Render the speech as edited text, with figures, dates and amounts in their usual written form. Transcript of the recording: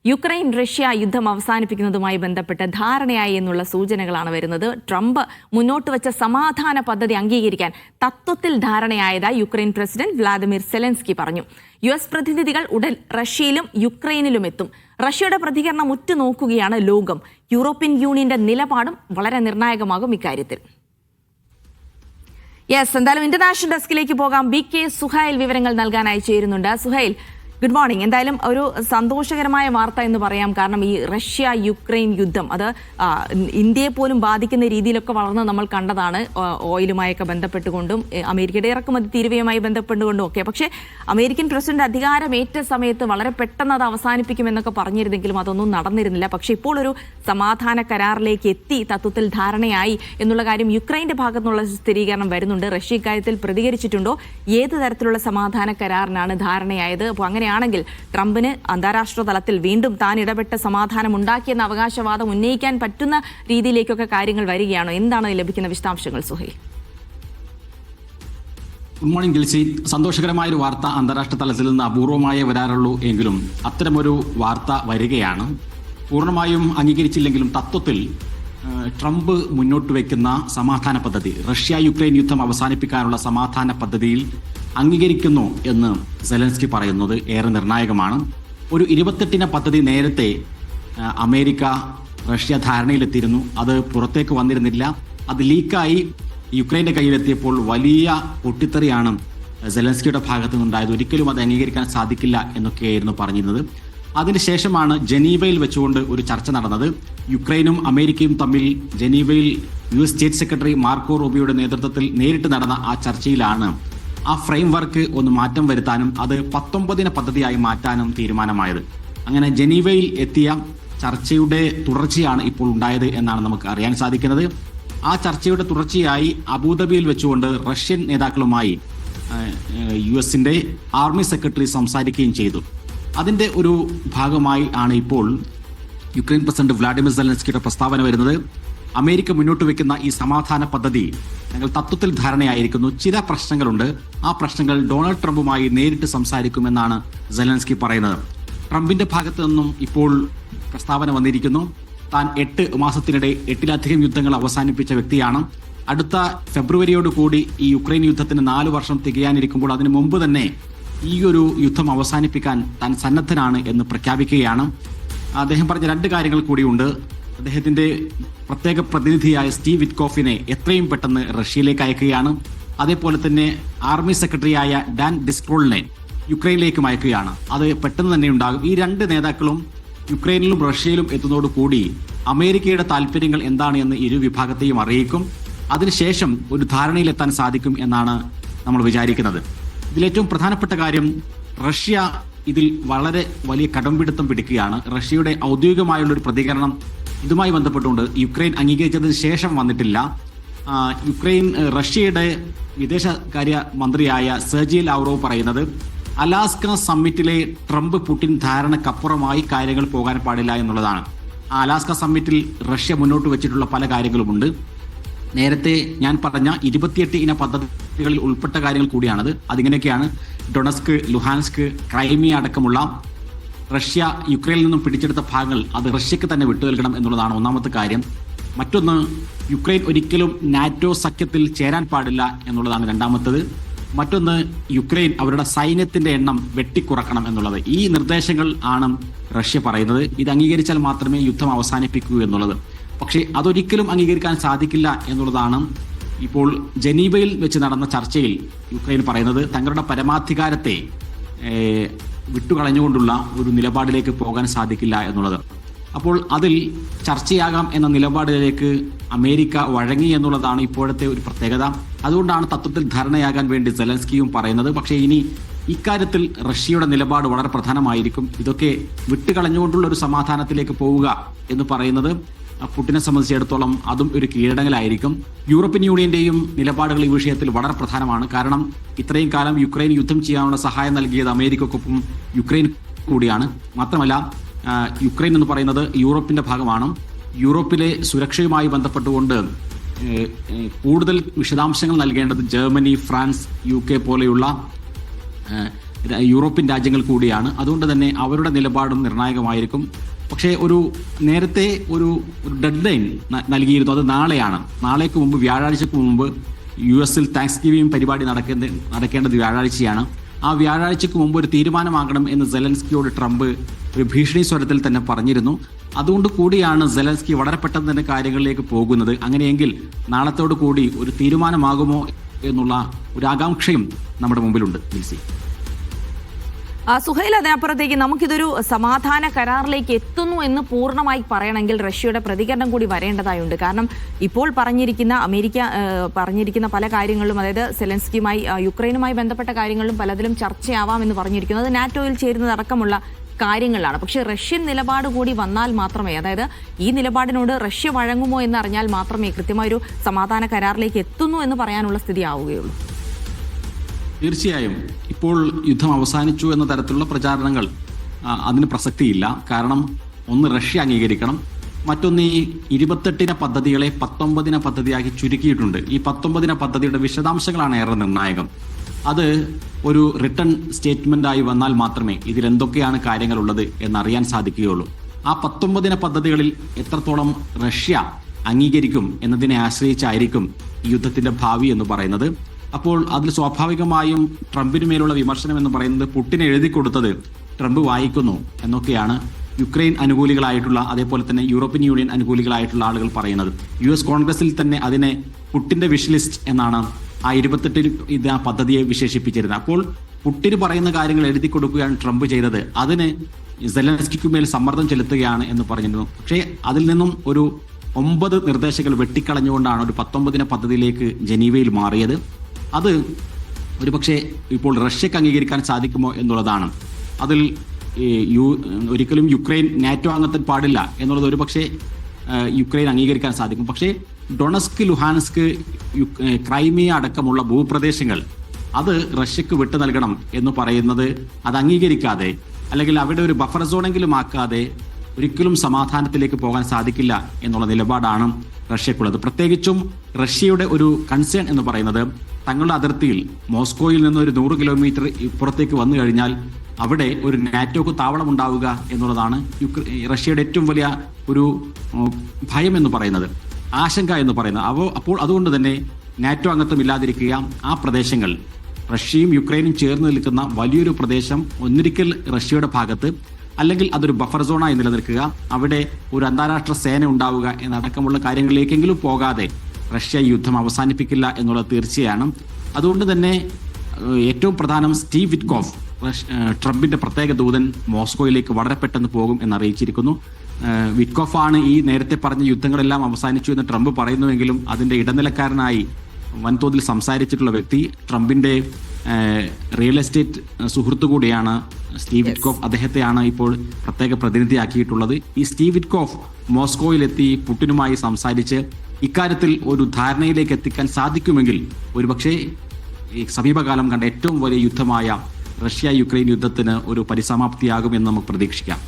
Ukraine Russia യുദ്ധം അവസാനിപ്പിക്കുന്നതുമായി ബന്ധപ്പെട്ട് ധാരണയായി എന്നുള്ള സൂചനകളാണ് വരുന്നത്. ട്രംപ് മുന്നോട്ട് വെച്ച സമാധാന പദ്ധതി അംഗീകരിക്കാൻ തത്വത്തിൽ ധാരണയായതായി യുക്രൈൻ പ്രസിഡന്റ് വ്ളാദിമിർ സെലൻസ്കി പറഞ്ഞു. US പ്രതിനിധികൾ ഉടൻ റഷ്യയിലും യുക്രൈനിലും എത്തും. റഷ്യയുടെ പ്രതികരണം ഉറ്റുനോക്കുകയാണ് ലോകം. യൂറോപ്യൻ യൂണിയന്റെ നിലപാടും വളരെ നിർണായകമാകും ഇക്കാര്യത്തിൽ. എന്തായാലും ഇന്റർനാഷണൽ ഡെസ്കിലേക്ക് പോകാം. BK സുഹൈൽ വിവരങ്ങൾ നൽകാനായി ചേരുന്നുണ്ട്. Suhail, good morning. എന്തായാലും ഒരു സന്തോഷകരമായ വാർത്ത എന്ന് പറയാം. കാരണം ഈ റഷ്യ യുക്രൈൻ യുദ്ധം അത് ഇന്ത്യയെ പോലും ബാധിക്കുന്ന രീതിയിലൊക്കെ വളർന്ന് നമ്മൾ കണ്ടതാണ്. ഓയിലുമായൊക്കെ ബന്ധപ്പെട്ടുകൊണ്ടും അമേരിക്കയുടെ ഇറക്കുമതി തീരുവയുമായി ബന്ധപ്പെട്ടുകൊണ്ടും ഒക്കെ. പക്ഷേ അമേരിക്കൻ പ്രസിഡന്റ് അധികാരമേറ്റ സമയത്ത് വളരെ പെട്ടെന്ന് അത് അവസാനിപ്പിക്കുമെന്നൊക്കെ പറഞ്ഞിരുന്നെങ്കിലും അതൊന്നും നടന്നിരുന്നില്ല. പക്ഷേ ഇപ്പോൾ ഒരു സമാധാന കരാറിലേക്ക് എത്തി, തത്വത്തിൽ ധാരണയായി എന്നുള്ള കാര്യം യുക്രൈന്റെ ഭാഗത്തുനിന്നുള്ള സ്ഥിരീകരണം വരുന്നുണ്ട്. റഷ്യ ഇക്കാര്യത്തിൽ പ്രതികരിച്ചിട്ടുണ്ടോ? ഏത് തരത്തിലുള്ള സമാധാന കരാറിനാണ് ധാരണയായത്? അപ്പോൾ അങ്ങനെയാണെങ്കിൽ ട്രംപിന് അന്താരാഷ്ട്ര തലത്തിൽ വീണ്ടും താൻ ഇടപെട്ട സമാധാനം ഉണ്ടാക്കിയെന്ന അവകാശവാദം ഉന്നയിക്കാൻ പറ്റുന്ന രീതിയിലേക്കൊക്കെ കാര്യങ്ങൾ വരികയാണോ? എന്താണ് ലഭിക്കുന്ന വിശദാംശങ്ങൾ സുഹൈൽ? Good morning Gilsy. സന്തോഷകരമായൊരു വാർത്ത അന്താരാഷ്ട്ര തലത്തിൽ നിന്ന് അപൂർവമായേ വരാറുള്ളൂ എങ്കിലും അത്തരമൊരു വാർത്ത വരികയാണ്. പൂർണ്ണമായും അംഗീകരിച്ചില്ലെങ്കിലും തത്വത്തിൽ ട്രംപ് മുന്നോട്ട് വയ്ക്കുന്ന സമാധാന പദ്ധതി, റഷ്യ യുക്രൈൻ യുദ്ധം അവസാനിപ്പിക്കാനുള്ള സമാധാന പദ്ധതിയിൽ അംഗീകരിക്കുന്നു എന്ന് സെലൻസ്കി പറയുന്നത് ഏറെ നിർണായകമാണ്. ഒരു 28 പദ്ധതി നേരത്തെ അമേരിക്ക റഷ്യ ധാരണയിലെത്തിയിരുന്നു. അത് പുറത്തേക്ക് വന്നിരുന്നില്ല. അത് ലീക്കായി യുക്രൈൻ്റെ കയ്യിലെത്തിയപ്പോൾ വലിയ പൊട്ടിത്തെറിയാണ് സെലൻസ്കിയുടെ ഭാഗത്തു നിന്നുണ്ടായത്. ഒരിക്കലും അത് അംഗീകരിക്കാൻ സാധിക്കില്ല എന്നൊക്കെയായിരുന്നു പറഞ്ഞിരുന്നത്. അതിനുശേഷമാണ് ജനീവയിൽ വെച്ചുകൊണ്ട് ഒരു ചർച്ച നടന്നത്. യുക്രൈനും അമേരിക്കയും തമ്മിൽ ജനീവയിൽ US സ്റ്റേറ്റ് സെക്രട്ടറി മാർക്കോ റൂബിയോയുടെ നേതൃത്വത്തിൽ നേരിട്ട് നടന്ന ആ ചർച്ചയിലാണ് ആ ഫ്രെയിം വർക്ക് ഒന്ന് മാറ്റം വരുത്താനും അത് 19 പദ്ധതിയായി മാറ്റാനും തീരുമാനമായത്. അങ്ങനെ ജനീവയിൽ എത്തിയ ചർച്ചയുടെ തുടർച്ചയാണ് ഇപ്പോൾ ഉണ്ടായത് എന്നാണ് നമുക്ക് അറിയാൻ സാധിക്കുന്നത്. ആ ചർച്ചയുടെ തുടർച്ചയായി അബുദാബിയിൽ വെച്ചുകൊണ്ട് റഷ്യൻ നേതാക്കളുമായി US ആർമി സെക്രട്ടറി സംസാരിക്കുകയും ചെയ്തു. അതിൻ്റെ ഒരു ഭാഗമായി ആണ് ഇപ്പോൾ യുക്രൈൻ പ്രസിഡന്റ് വ്ളാഡിമിർ സെലൻസ്കിയുടെ പ്രസ്താവന വരുന്നത്. അമേരിക്ക മുന്നോട്ട് വെക്കുന്ന ഈ സമാധാന പദ്ധതി ഞങ്ങൾ തത്വത്തിൽ ധാരണയായിരിക്കുന്നു. ചില പ്രശ്നങ്ങളുണ്ട്. ആ പ്രശ്നങ്ങൾ ഡൊണാൾഡ് ട്രംപുമായി നേരിട്ട് സംസാരിക്കുമെന്നാണ് സെലൻസ്കി പറയുന്നത്. ട്രംപിന്റെ ഭാഗത്തു നിന്നും ഇപ്പോൾ പ്രസ്താവന വന്നിരിക്കുന്നു. താൻ 8 മാസത്തിനിടെ 8-ലധികം യുദ്ധങ്ങൾ അവസാനിപ്പിച്ച വ്യക്തിയാണ്. അടുത്ത ഫെബ്രുവരിയോട് കൂടി ഈ യുക്രൈൻ യുദ്ധത്തിന് 4 വർഷം തികയാനിരിക്കുമ്പോൾ അതിനു മുമ്പ് തന്നെ ഈ ഒരു യുദ്ധം അവസാനിപ്പിക്കാൻ താൻ സന്നദ്ധനാണ് എന്ന് പ്രഖ്യാപിക്കുകയാണ്. അദ്ദേഹം പറഞ്ഞ 2 കാര്യങ്ങൾ കൂടിയുണ്ട്. അദ്ദേഹത്തിന്റെ പ്രത്യേക പ്രതിനിധിയായ സ്റ്റീവ് വിറ്റ്കോഫിനെ എത്രയും പെട്ടെന്ന് റഷ്യയിലേക്ക് അയക്കുകയാണ്. അതേപോലെ തന്നെ ആർമി സെക്രട്ടറിയായ ഡാൻ ഡിസ്ട്രോളിനെ യുക്രൈനിലേക്കും അയക്കുകയാണ്. അത് പെട്ടെന്ന് തന്നെ ഉണ്ടാകും. ഈ 2 നേതാക്കളും യുക്രൈനിലും റഷ്യയിലും എത്തുന്നതോടുകൂടി അമേരിക്കയുടെ താല്പര്യങ്ങൾ എന്താണ് എന്ന് ഇരു വിഭാഗത്തെയും അറിയിക്കും. അതിനുശേഷം ഒരു ധാരണയിലെത്താൻ സാധിക്കും എന്നാണ് നമ്മൾ വിചാരിക്കുന്നത്. ഇതിലേറ്റവും പ്രധാനപ്പെട്ട കാര്യം, റഷ്യ ഇതിൽ വളരെ വലിയ കടംപിടുത്തം പിടിക്കുകയാണ്. റഷ്യയുടെ ഔദ്യോഗികമായുള്ള ഒരു പ്രതികരണം ഇതുമായി ബന്ധപ്പെട്ടുകൊണ്ട് യുക്രൈൻ അംഗീകരിച്ചതിന് ശേഷം വന്നിട്ടില്ല. റഷ്യയുടെ വിദേശകാര്യ മന്ത്രിയായ സെർജി ലാവ്റോവ് പറയുന്നത് അലാസ്ക സമ്മിറ്റിലെ ട്രംപ് പുടിൻ ധാരണക്കപ്പുറമായി കാര്യങ്ങൾ പോകാൻ പാടില്ല എന്നുള്ളതാണ്. ആ അലാസ്ക സമ്മിറ്റിൽ റഷ്യ മുന്നോട്ട് വെച്ചിട്ടുള്ള പല കാര്യങ്ങളുമുണ്ട്. നേരത്തെ ഞാൻ പറഞ്ഞ 28 പദ്ധതികളിൽ ഉൾപ്പെട്ട കാര്യങ്ങൾ കൂടിയാണത്. അതിങ്ങനെയൊക്കെയാണ്: ഡൊണസ്ക്, ലുഹാൻസ്ക്, ക്രൈമിയ അടക്കമുള്ള റഷ്യ യുക്രൈനിൽ നിന്നും പിടിച്ചെടുത്ത ഭാഗങ്ങൾ അത് റഷ്യക്ക് തന്നെ വിട്ടു നൽകണം എന്നുള്ളതാണ് ഒന്നാമത്തെ കാര്യം. മറ്റൊന്ന്, യുക്രൈൻ ഒരിക്കലും നാറ്റോ സഖ്യത്തിൽ ചേരാൻ പാടില്ല എന്നുള്ളതാണ് രണ്ടാമത്തത്. മറ്റൊന്ന്, യുക്രൈൻ അവരുടെ സൈന്യത്തിന്റെ എണ്ണം വെട്ടിക്കുറക്കണം എന്നുള്ളത്. ഈ നിർദ്ദേശങ്ങൾ ആണ് റഷ്യ പറയുന്നത്. ഇത് അംഗീകരിച്ചാൽ മാത്രമേ യുദ്ധം അവസാനിപ്പിക്കൂ എന്നുള്ളത്. പക്ഷേ അതൊരിക്കലും അംഗീകരിക്കാൻ സാധിക്കില്ല എന്നുള്ളതാണ് ഇപ്പോൾ ജനീവയിൽ വെച്ച് നടന്ന ചർച്ചയിൽ യുക്രൈൻ പറയുന്നത്. തങ്ങളുടെ പരമാധികാരത്തെ വിട്ടുകളഞ്ഞുകൊണ്ടുള്ള ഒരു നിലപാടിലേക്ക് പോകാൻ സാധിക്കില്ല എന്നുള്ളത്. അപ്പോൾ അതിൽ ചർച്ചയാകാം എന്ന നിലപാടിലേക്ക് അമേരിക്ക വഴങ്ങി എന്നുള്ളതാണ് ഇപ്പോഴത്തെ ഒരു പ്രത്യേകത. അതുകൊണ്ടാണ് തത്വത്തിൽ ധാരണയാകാൻ വേണ്ടി സെലൻസ്കിയും പറയുന്നത്. പക്ഷേ ഇനി ഇക്കാര്യത്തിൽ റഷ്യയുടെ നിലപാട് വളരെ പ്രധാനമായിരിക്കും. ഇതൊക്കെ വിട്ടുകളഞ്ഞുകൊണ്ടുള്ള ഒരു സമാധാനത്തിലേക്ക് പോവുക എന്ന് പറയുന്നത് പുടിനെ സംബന്ധിച്ചിടത്തോളം അതും ഒരു കീഴടങ്ങലായിരിക്കും. യൂറോപ്യൻ യൂണിയന്റെയും നിലപാടുകൾ ഈ വിഷയത്തിൽ വളരെ പ്രധാനമാണ്. കാരണം ഇത്രയും കാലം യുക്രൈൻ യുദ്ധം ചെയ്യാനുള്ള സഹായം നൽകിയത് അമേരിക്കക്കൊപ്പം യുക്രൈൻ കൂടിയാണ്. മാത്രമല്ല, യുക്രൈൻ എന്ന് പറയുന്നത് യൂറോപ്പിന്റെ ഭാഗമാണ്. യൂറോപ്പിലെ സുരക്ഷയുമായി ബന്ധപ്പെട്ടുകൊണ്ട് കൂടുതൽ വിശദാംശങ്ങൾ നൽകേണ്ടത് ജർമ്മനി, ഫ്രാൻസ്, UK പോലെയുള്ള യൂറോപ്യൻ രാജ്യങ്ങൾ കൂടിയാണ്. അതുകൊണ്ട് തന്നെ അവരുടെ നിലപാടും നിർണായകമായിരിക്കും. പക്ഷേ നേരത്തെ ഒരു ഡെഡ് ലൈൻ നൽകിയിരുന്നു. അത് നാളെയാണ്. നാളേക്ക് മുമ്പ്, വ്യാഴാഴ്ചക്ക് മുമ്പ് US താങ്ക്സ് ഗിവിംഗ് പരിപാടി നടക്കേണ്ടത് വ്യാഴാഴ്ചയാണ്. ആ വ്യാഴാഴ്ചക്ക് മുമ്പ് ഒരു തീരുമാനമാകണം എന്ന് സെലൻസ്കിയോട് ട്രംപ് ഒരു ഭീഷണി സ്വരത്തിൽ തന്നെ പറഞ്ഞിരുന്നു. അതുകൊണ്ട് കൂടിയാണ് സെലൻസ്കി വളരെ പെട്ടെന്ന് തന്നെ കാര്യങ്ങളിലേക്ക് പോകുന്നത്. അങ്ങനെയെങ്കിൽ നാളത്തോടു കൂടി ഒരു തീരുമാനമാകുമോ എന്നുള്ള ഒരു ആകാംക്ഷയും നമ്മുടെ മുമ്പിലുണ്ട്. സുഹൈൽ, അതിനപ്പുറത്തേക്ക് നമുക്കിതൊരു സമാധാന കരാറിലേക്ക് എത്തുന്നു എന്ന് പൂർണ്ണമായി പറയണമെങ്കിൽ റഷ്യയുടെ പ്രതികരണം കൂടി വരേണ്ടതായുണ്ട്. കാരണം ഇപ്പോൾ അമേരിക്ക പറഞ്ഞിരിക്കുന്ന പല കാര്യങ്ങളും, അതായത് സെലൻസ്കിയുമായി യുക്രൈനുമായി ബന്ധപ്പെട്ട കാര്യങ്ങളും പലതിലും ചർച്ചയാവാമെന്ന് പറഞ്ഞിരിക്കുന്നത് നാറ്റോയിൽ ചേരുന്നതടക്കമുള്ള കാര്യങ്ങളാണ്. പക്ഷേ റഷ്യൻ നിലപാട് കൂടി വന്നാൽ മാത്രമേ, അതായത് ഈ നിലപാടിനോട് റഷ്യ വഴങ്ങുമോ എന്നറിഞ്ഞാൽ മാത്രമേ കൃത്യമായൊരു സമാധാന കരാറിലേക്ക് എത്തുന്നു എന്ന് പറയാനുള്ള സ്ഥിതി ആവുകയുള്ളൂ. തീർച്ചയായും ഇപ്പോൾ യുദ്ധം അവസാനിച്ചു എന്ന തരത്തിലുള്ള പ്രചാരണങ്ങൾ അതിന് പ്രസക്തിയില്ല. കാരണം ഒന്ന്, റഷ്യ അംഗീകരിക്കണം. മറ്റൊന്ന്, ഈ 28 പദ്ധതികളെ 19 പദ്ധതിയാക്കി ചുരുക്കിയിട്ടുണ്ട്. ഈ 19 പദ്ധതിയുടെ വിശദാംശങ്ങളാണ് ഏറെ നിർണായകം. അത് ഒരു റിട്ടേൺ സ്റ്റേറ്റ്മെന്റ് ആയി വന്നാൽ മാത്രമേ ഇതിൽ എന്തൊക്കെയാണ് കാര്യങ്ങളുള്ളത് എന്നറിയാൻ സാധിക്കുകയുള്ളൂ. ആ 19 പദ്ധതികളിൽ എത്രത്തോളം റഷ്യ അംഗീകരിക്കും എന്നതിനെ ആശ്രയിച്ചായിരിക്കും ഈ യുദ്ധത്തിന്റെ ഭാവി എന്ന് പറയുന്നത്. അപ്പോൾ അതിൽ സ്വാഭാവികമായും ട്രംപിന് മേലുള്ള വിമർശനം എന്ന് പറയുന്നത് പുടിന് എഴുതി കൊടുത്തത് ട്രംപ് വായിക്കുന്നു എന്നൊക്കെയാണ് യുക്രൈൻ അനുകൂലികളായിട്ടുള്ള, അതേപോലെ തന്നെ യൂറോപ്യൻ യൂണിയൻ അനുകൂലികളായിട്ടുള്ള ആളുകൾ പറയുന്നത്. US കോൺഗ്രസിൽ തന്നെ അതിനെ പുടിന്റെ വിഷ് ലിസ്റ്റ് എന്നാണ് ആ 28 പദ്ധതിയെ വിശേഷിപ്പിച്ചിരുന്നത്. അപ്പോൾ പുടിന് പറയുന്ന കാര്യങ്ങൾ എഴുതി കൊടുക്കുകയാണ് ട്രംപ് ചെയ്തത്. അതിന് സെലൻസ്കിക്കുമേൽ സമ്മർദ്ദം ചെലുത്തുകയാണ് എന്ന് പറഞ്ഞിരുന്നു. പക്ഷേ അതിൽ നിന്നും ഒരു 9 നിർദ്ദേശങ്ങൾ വെട്ടിക്കളഞ്ഞുകൊണ്ടാണ് ഒരു 19 പദ്ധതിയിലേക്ക് ജനീവയിൽ മാറിയത്. അത് ഒരുപക്ഷെ ഇപ്പോൾ റഷ്യക്ക് അംഗീകരിക്കാൻ സാധിക്കുമോ എന്നുള്ളതാണ്. അതിൽ ഒരിക്കലും യുക്രൈൻ നാറ്റോ അംഗത്വം പാടില്ല എന്നുള്ളത് ഒരുപക്ഷെ യുക്രൈൻ അംഗീകരിക്കാൻ സാധിക്കും. പക്ഷേ ഡൊണസ്ക്, ലുഹാൻസ്ക്, ക്രൈമിയ അടക്കമുള്ള ഭൂപ്രദേശങ്ങൾ അത് റഷ്യക്ക് വിട്ടു നൽകണം എന്ന് പറയുന്നത് അത് അംഗീകരിക്കാതെ, അല്ലെങ്കിൽ അവിടെ ഒരു ബഫർ സോണെങ്കിലും ആക്കാതെ ഒരിക്കലും സമാധാനത്തിലേക്ക് പോകാൻ സാധിക്കില്ല എന്നുള്ള നിലപാടാണ് റഷ്യക്കുള്ളത്. പ്രത്യേകിച്ചും റഷ്യയുടെ ഒരു കൺസേൺ എന്ന് പറയുന്നത് തങ്ങളുടെ അതിർത്തിയിൽ മോസ്കോയിൽ നിന്ന് ഒരു 100 കിലോമീറ്റർ ഇപ്പുറത്തേക്ക് വന്നു കഴിഞ്ഞാൽ അവിടെ ഒരു നാറ്റോക്ക് താവളം ഉണ്ടാവുക എന്നുള്ളതാണ് റഷ്യയുടെ ഏറ്റവും വലിയ ഒരു ഭയം എന്ന് പറയുന്നത്, ആശങ്ക എന്ന് പറയുന്നത്. അപ്പോൾ അതുകൊണ്ട് തന്നെ നാറ്റോ അംഗത്വം ഇല്ലാതിരിക്കുക, ആ പ്രദേശങ്ങൾ റഷ്യയും യുക്രൈനും ചേർന്ന് നിൽക്കുന്ന വലിയൊരു പ്രദേശം ഒന്നിരിക്കൽ റഷ്യയുടെ ഭാഗത്ത്, അല്ലെങ്കിൽ അതൊരു ബഫർ സോണായി നിലനിൽക്കുക, അവിടെ ഒരു അന്താരാഷ്ട്ര സേന ഉണ്ടാവുക എന്നടക്കമുള്ള കാര്യങ്ങളിലേക്കെങ്കിലും പോകാതെ റഷ്യ യുദ്ധം അവസാനിപ്പിക്കില്ല എന്നുള്ളത് തീർച്ചയാണ്. അതുകൊണ്ട് തന്നെ ഏറ്റവും പ്രധാനം സ്റ്റീവ് വിറ്റ്കോഫ്, ട്രംപിന്റെ പ്രത്യേക ദൂതൻ, മോസ്കോയിലേക്ക് വളരെ പെട്ടെന്ന് പോകും എന്നറിയിച്ചിരിക്കുന്നു. വിറ്റ്കോഫാണ് ഈ നേരത്തെ പറഞ്ഞ യുദ്ധങ്ങളെല്ലാം അവസാനിച്ചു എന്ന് ട്രംപ് പറയുന്നുവെങ്കിലും അതിന്റെ ഇടനിലക്കാരനായി വൻതോതിൽ സംസാരിച്ചിട്ടുള്ള വ്യക്തി ട്രംപിന്റെ റിയൽ എസ്റ്റേറ്റ് സുഹൃത്തു കൂടിയാണ് സ്റ്റീവ് വിറ്റ്കോഫ്. അദ്ദേഹത്തെയാണ് ഇപ്പോൾ പ്രത്യേക പ്രതിനിധിയാക്കിയിട്ടുള്ളത്. ഈ സ്റ്റീവ് വിറ്റ്കോഫ് മോസ്കോയിലെത്തി പുടിനുമായി സംസാരിച്ച് ഇക്കാര്യത്തിൽ ഒരു ധാരണയിലേക്ക് എത്തിക്കാൻ സാധിക്കുമെങ്കിൽ ഒരുപക്ഷെ ഈ സമീപകാലം കണ്ട ഏറ്റവും വലിയ യുദ്ധമായ റഷ്യ യുക്രൈൻ യുദ്ധത്തിന് ഒരു പരിസമാപ്തിയാകുമെന്ന് നമുക്ക് പ്രതീക്ഷിക്കാം.